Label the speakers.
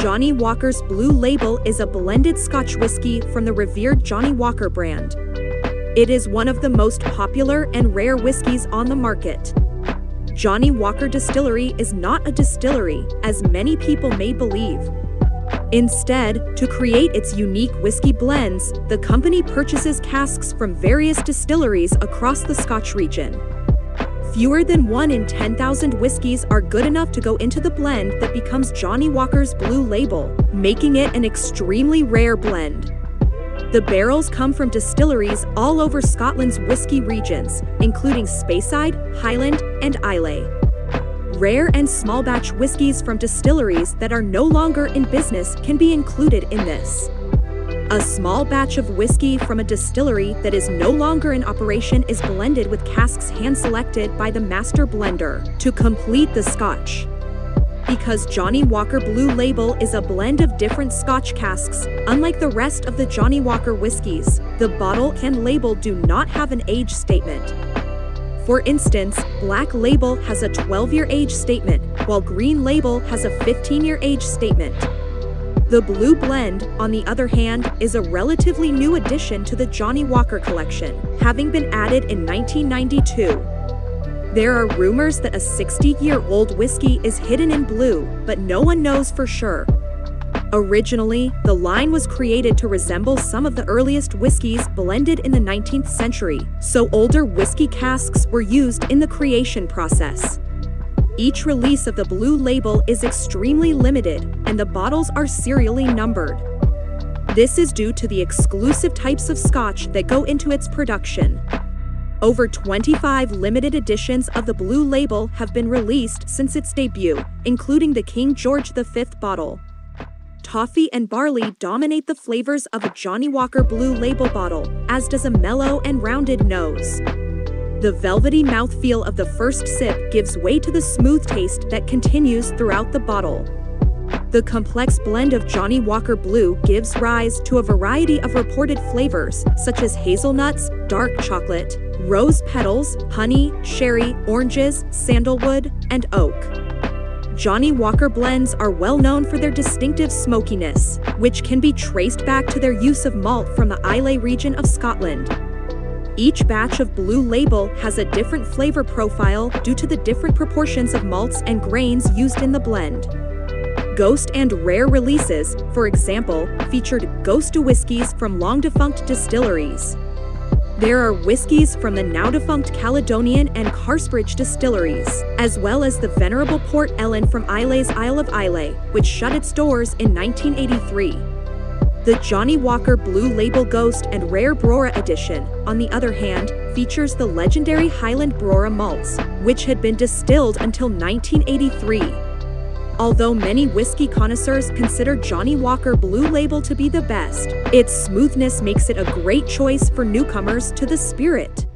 Speaker 1: Johnnie Walker's Blue Label is a blended Scotch whiskey from the revered Johnnie Walker brand. It is one of the most popular and rare whiskies on the market. Johnnie Walker Distillery is not a distillery, as many people may believe. Instead, to create its unique whiskey blends, the company purchases casks from various distilleries across the Scotch region. Fewer than 1 in 10,000 whiskies are good enough to go into the blend that becomes Johnnie Walker's Blue Label, making it an extremely rare blend. The barrels come from distilleries all over Scotland's whiskey regions, including Speyside, Highland, and Islay. Rare and small batch whiskies from distilleries that are no longer in business can be included in this. A small batch of whiskey from a distillery that is no longer in operation is blended with casks hand-selected by the master blender to complete the Scotch. Because Johnnie Walker Blue Label is a blend of different Scotch casks, unlike the rest of the Johnnie Walker whiskies, the bottle and label do not have an age statement. For instance, Black Label has a 12-year age statement, while Green Label has a 15-year age statement. The Blue Blend, on the other hand, is a relatively new addition to the Johnnie Walker collection, having been added in 1992. There are rumors that a 60-year-old whiskey is hidden in blue, but no one knows for sure. Originally, the line was created to resemble some of the earliest whiskies blended in the 19th century, so older whiskey casks were used in the creation process. Each release of the Blue Label is extremely limited, and the bottles are serially numbered. This is due to the exclusive types of Scotch that go into its production. Over 25 limited editions of the Blue Label have been released since its debut, including the King George V bottle. Toffee and barley dominate the flavors of a Johnnie Walker Blue Label bottle, as does a mellow and rounded nose. The velvety mouthfeel of the first sip gives way to the smooth taste that continues throughout the bottle. The complex blend of Johnnie Walker Blue gives rise to a variety of reported flavors, such as hazelnuts, dark chocolate, rose petals, honey, sherry, oranges, sandalwood, and oak. Johnnie Walker blends are well known for their distinctive smokiness, which can be traced back to their use of malt from the Islay region of Scotland. Each batch of Blue Label has a different flavor profile due to the different proportions of malts and grains used in the blend. Ghost and rare releases, for example, featured ghost whiskies from long-defunct distilleries. There are whiskies from the now-defunct Caledonian and Carsbridge distilleries, as well as the venerable Port Ellen from Islay's Isle of Islay, which shut its doors in 1983. The Johnnie Walker Blue Label Ghost and Rare Brora Edition, on the other hand, features the legendary Highland Brora malts, which had been distilled until 1983. Although many whiskey connoisseurs consider Johnnie Walker Blue Label to be the best, its smoothness makes it a great choice for newcomers to the spirit.